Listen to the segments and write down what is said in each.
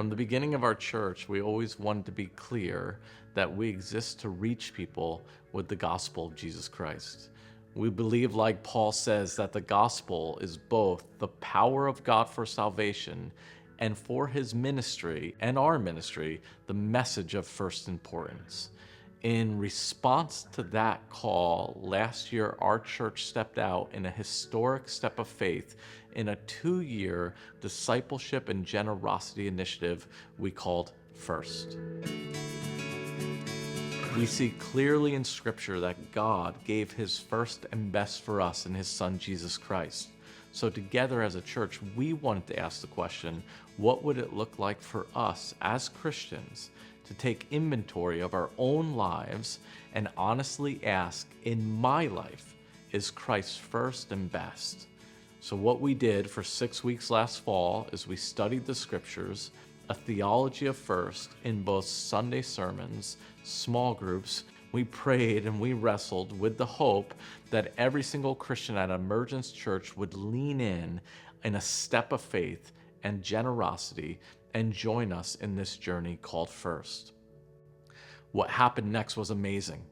From the beginning of our church, we always wanted to be clear that we exist to reach people with the gospel of Jesus Christ. We believe, like Paul says, that the gospel is both the power of God for salvation and for his ministry and our ministry, the message of first importance. In response to that call, last year our church stepped out in a historic step of faith in a 2-year discipleship and generosity initiative we called First. We see clearly in Scripture that God gave his first and best for us in his Son, Jesus Christ. So together as a church, we wanted to ask the question, what would it look like for us as Christians to take inventory of our own lives and honestly ask, in my life, is Christ first and best? So what we did for 6 weeks last fall is we studied the Scriptures, a theology of first in both Sunday sermons, small groups. We prayed and we wrestled with the hope that every single Christian at Emergence Church would lean in a step of faith and generosity and join us in this journey called First. What happened next was amazing.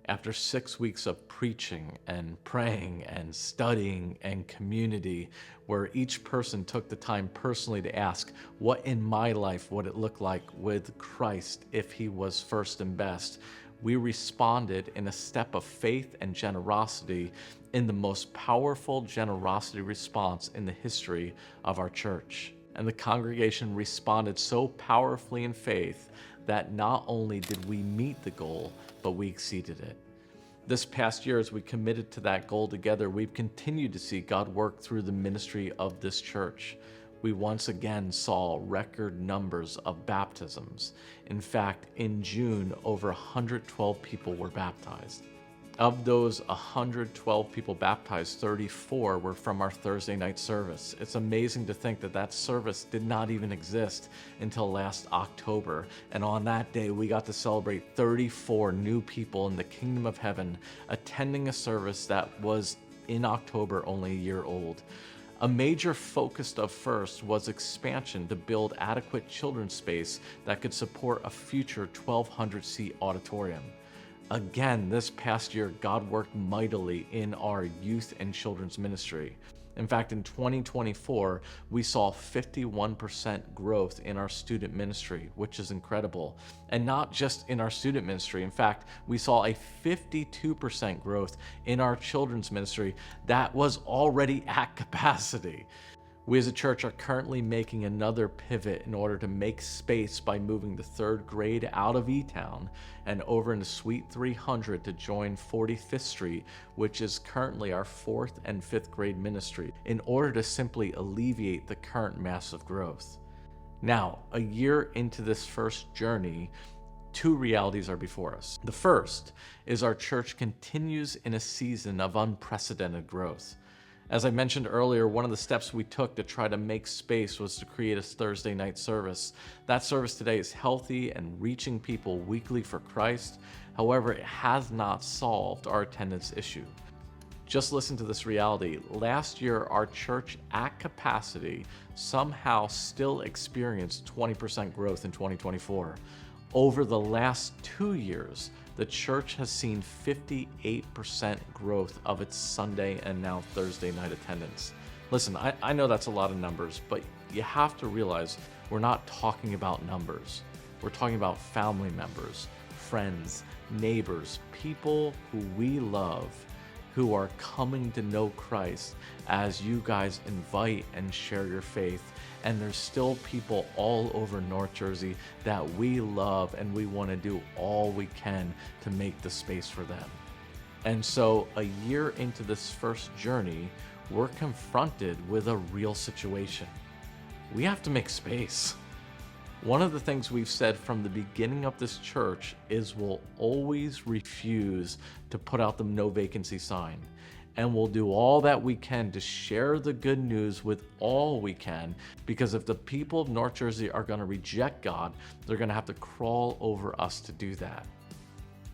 After 6 weeks of preaching and praying and studying and community, where each person took the time personally to ask, what in my life would it look like with Christ if he was first and best? We responded in a step of faith and generosity in the most powerful generosity response in the history of our church. And the congregation responded so powerfully in faith that not only did we meet the goal, but we exceeded it. This past year, as we committed to that goal together, we've continued to see God work through the ministry of this church. We once again saw record numbers of baptisms. In fact, in June, over 112 people were baptized. Of those 112 people baptized, 34 were from our Thursday night service. It's amazing to think that that service did not even exist until last October. And on that day, we got to celebrate 34 new people in the kingdom of heaven attending a service that was in October only a year old. A major focus of First was expansion to build adequate children's space that could support a future 1,200-seat auditorium. Again, this past year, God worked mightily in our youth and children's ministry. In fact, in 2024, we saw 51% growth in our student ministry, which is incredible. And not just in our student ministry. In fact, we saw a 52% growth in our children's ministry that was already at capacity. We as a church are currently making another pivot in order to make space by moving the 3rd grade out of E-Town and over into Suite 300 to join 45th Street, which is currently our 4th and 5th grade ministry, in order to simply alleviate the current massive growth. Now, a year into this first journey, 2 realities are before us. The first is our church continues in a season of unprecedented growth. As I mentioned earlier, one of the steps we took to try to make space was to create a Thursday night service. That service today is healthy and reaching people weekly for Christ. However, it has not solved our attendance issue. Just listen to this reality. Last year, our church at capacity somehow still experienced 20% growth in 2024. Over the last 2 years, the church has seen 58% growth of its Sunday and now Thursday night attendance. Listen, I know that's a lot of numbers, but you have to realize we're not talking about numbers. We're talking about family members, friends, neighbors, people who we love, who are coming to know Christ as you guys invite and share your faith. And there's still people all over North Jersey that we love, and we want to do all we can to make the space for them. And so a year into this first journey, we're confronted with a real situation. We have to make space. One of the things we've said from the beginning of this church is we'll always refuse to put out the no vacancy sign. And we'll do all that we can to share the good news with all we can, because if the people of North Jersey are going to reject God, they're going to have to crawl over us to do that.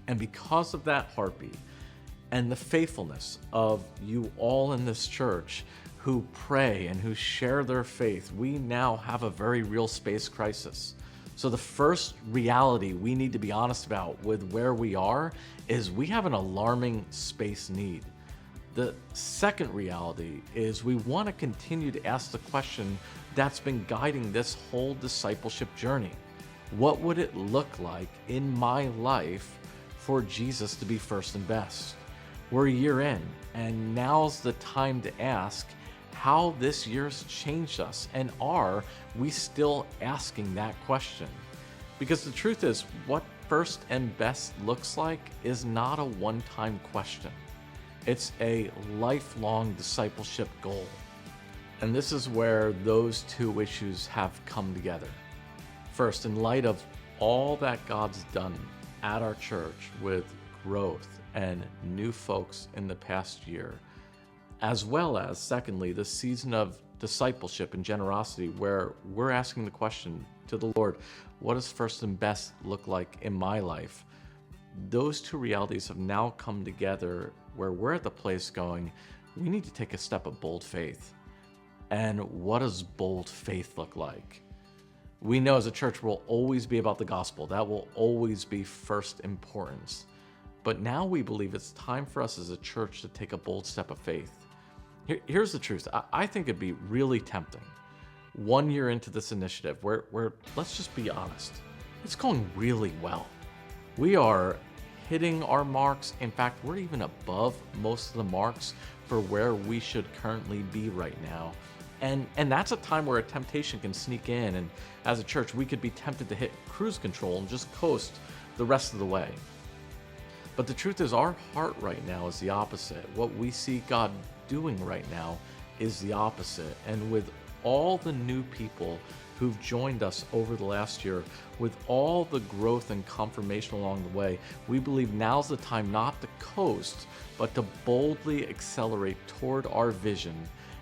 And because of that heartbeat and the faithfulness of you all in this church who pray and who share their faith, we now have a very real space crisis. So the first reality we need to be honest about with where we are is we have an alarming space need. The second reality is we want to continue to ask the question that's been guiding this whole discipleship journey. What would it look like in my life for Jesus to be first and best? We're a year in, and now's the time to ask how this year's changed us, and are we still asking that question? Because the truth is, what first and best looks like is not a one-time question. It's a lifelong discipleship goal. And this is where those two issues have come together. First, in light of all that God's done at our church with growth and new folks in the past year, as well as, secondly, the season of discipleship and generosity where we're asking the question to the Lord, what does first and best look like in my life? Those two realities have now come together where we're at the place going, we need to take a step of bold faith. And what does bold faith look like? We know as a church we'll always be about the gospel. That will always be first importance. But now we believe it's time for us as a church to take a bold step of faith. Here's the truth. I think it'd be really tempting 1 year into this initiative where let's just be honest, it's going really well. We are hitting our marks. In fact, we're even above most of the marks for where we should currently be right now. And that's a time where a temptation can sneak in, and as a church, we could be tempted to hit cruise control and just coast the rest of the way. But the truth is, our heart right now is the opposite. What we see God doing right now is the opposite. And with all the new people who've joined us over the last year, with all the growth and confirmation along the way, we believe now's the time not to coast, but to boldly accelerate toward our vision,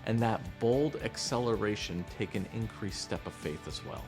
and that bold acceleration take an increased step of faith as well.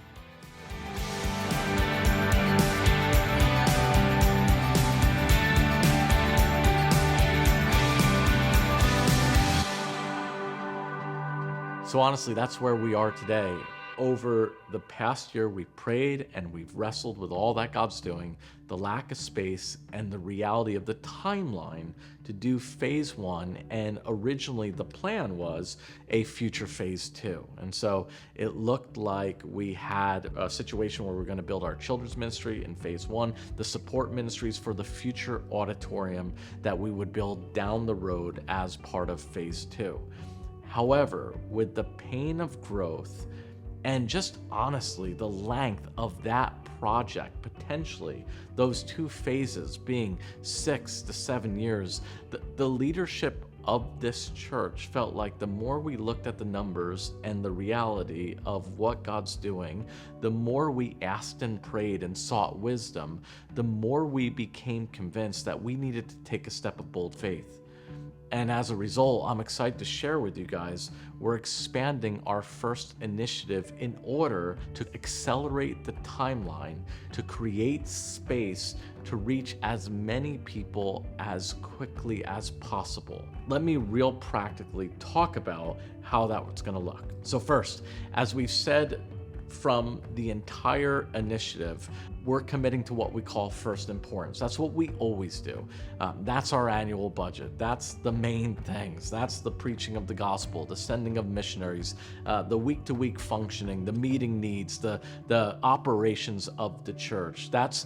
So honestly, that's where we are today. Over the past year, we've prayed and we've wrestled with all that God's doing, the lack of space, and the reality of the timeline to do phase 1. And originally the plan was a future phase 2. And so it looked like we had a situation where we're going to build our children's ministry in phase 1, the support ministries for the future auditorium that we would build down the road as part of phase 2. However, with the pain of growth and just honestly the length of that project, potentially those two phases being 6 to 7 years, the leadership of this church felt like the more we looked at the numbers and the reality of what God's doing, the more we asked and prayed and sought wisdom, the more we became convinced that we needed to take a step of bold faith. And as a result, I'm excited to share with you guys, we're expanding our first initiative in order to accelerate the timeline, to create space to reach as many people as quickly as possible. Let me real practically talk about how that's going to look. So first, as we've said from the entire initiative, we're committing to what we call first importance. That's what we always do. That's our annual budget. That's the main things. That's the preaching of the gospel, the sending of missionaries, the week-to-week functioning, the meeting needs, the operations of the church. That's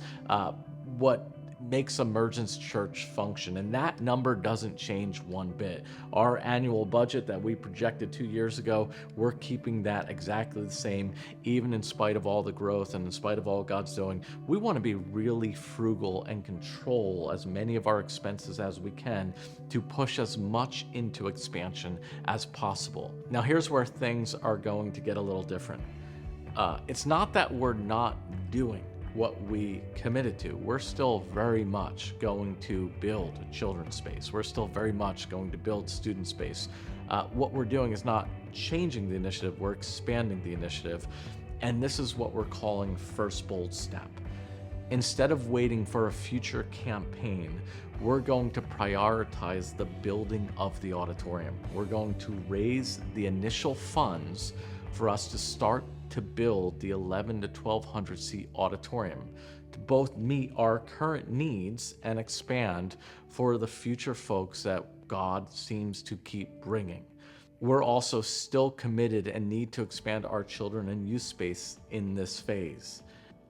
what makes Emergence Church function, and that number doesn't change one bit. Our annual budget that we projected 2 years ago, we're keeping that exactly the same, even in spite of all the growth and in spite of all God's doing. We want to be really frugal and control as many of our expenses as we can to push as much into expansion as possible. Now, here's where things are going to get a little different. It's not that we're not doing what we committed to. We're still very much going to build children's space. We're still very much going to build student space. What we're doing is not changing the initiative, we're expanding the initiative. And this is what we're calling first bold step. Instead of waiting for a future campaign, we're going to prioritize the building of the auditorium. We're going to raise the initial funds for us to start to build the 11 to 1200 seat auditorium to both meet our current needs and expand for the future folks that God seems to keep bringing. We're also still committed and need to expand our children and youth space in this phase.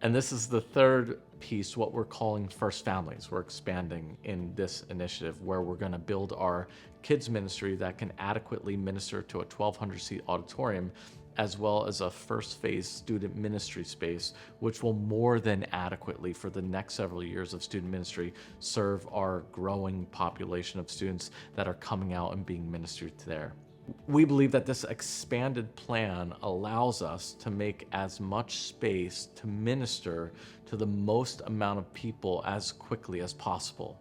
And this is the third piece, what we're calling First Families. We're expanding in this initiative where we're going to build our kids ministry that can adequately minister to a 1200 seat auditorium, as well as a first phase student ministry space, which will more than adequately for the next several years of student ministry serve our growing population of students that are coming out and being ministered to there. We believe that this expanded plan allows us to make as much space to minister to the most amount of people as quickly as possible.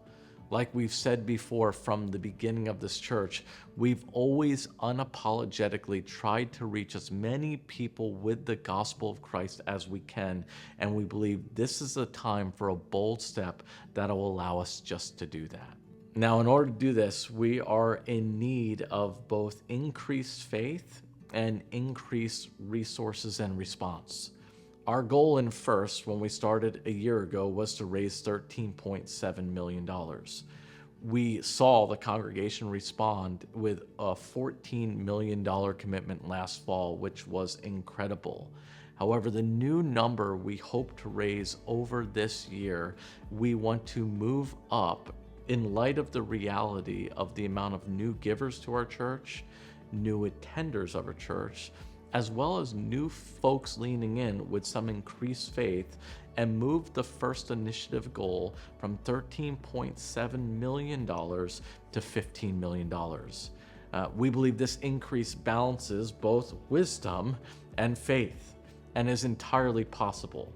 Like we've said before from the beginning of this church, we've always unapologetically tried to reach as many people with the gospel of Christ as we can, and we believe this is a time for a bold step that will allow us just to do that. Now, in order to do this, we are in need of both increased faith and increased resources and response. Our goal in First, when we started a year ago, was to raise $13.7 million. We saw the congregation respond with a $14 million commitment last fall, which was incredible. However, the new number we hope to raise over this year, we want to move up in light of the reality of the amount of new givers to our church, new attenders of our church, as well as new folks leaning in with some increased faith, and move the First Initiative goal from $13.7 million to $15 million. We believe this increase balances both wisdom and faith and is entirely possible.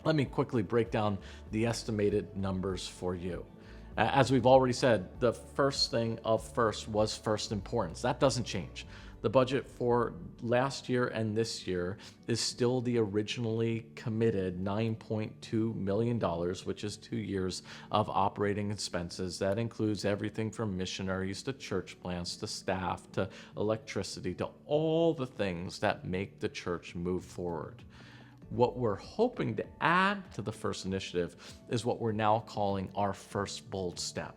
Let me quickly break down the estimated numbers for you. As we've already said, the first thing of First was first importance. That doesn't change. The budget for last year and this year is still the originally committed $9.2 million, which is 2 years of operating expenses. That includes everything from missionaries to church plants to staff to electricity to all the things that make the church move forward. What we're hoping to add to the First Initiative is what we're now calling our first bold step.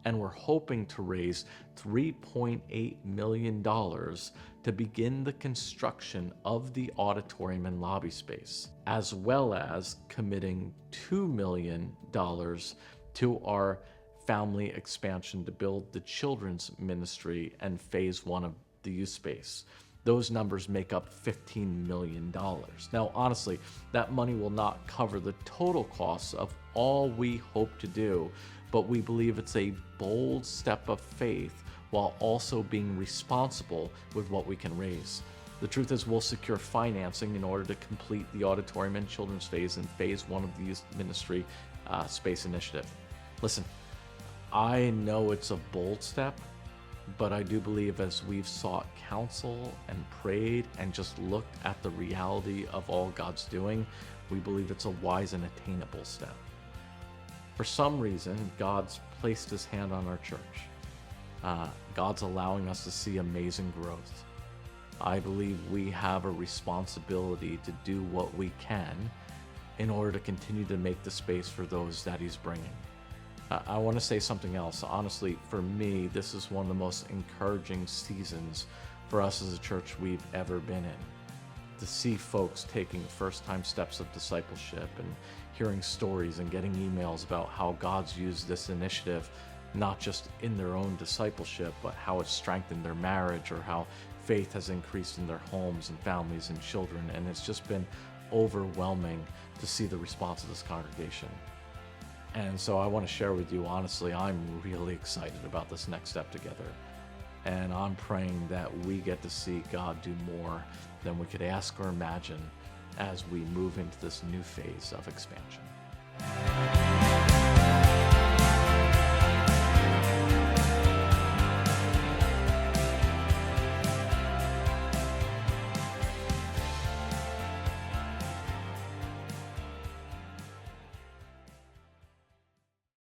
And we're hoping to raise $3.8 million to begin the construction of the auditorium and lobby space, as well as committing $2 million to our family expansion to build the children's ministry and phase 1 of the youth space. Those numbers make up $15 million. Now, honestly, that money will not cover the total costs of all we hope to do, but we believe it's a bold step of faith while also being responsible with what we can raise. The truth is, we'll secure financing in order to complete the auditorium and children's phase in phase 1 of the youth ministry space initiative. Listen, I know it's a bold step, but I do believe as we've sought counsel and prayed and just looked at the reality of all God's doing, we believe it's a wise and attainable step. For some reason, God's placed his hand on our church. God's allowing us to see amazing growth. I believe we have a responsibility to do what we can in order to continue to make the space for those that he's bringing. I want to say something else. Honestly, for me, this is one of the most encouraging seasons for us as a church we've ever been in. To see folks taking first-time steps of discipleship and hearing stories and getting emails about how God's used this initiative, not just in their own discipleship, but how it's strengthened their marriage or how faith has increased in their homes and families and children. And it's just been overwhelming to see the response of this congregation. And so I want to share with you, honestly, I'm really excited about this next step together. And I'm praying that we get to see God do more than we could ask or imagine as we move into this new phase of expansion.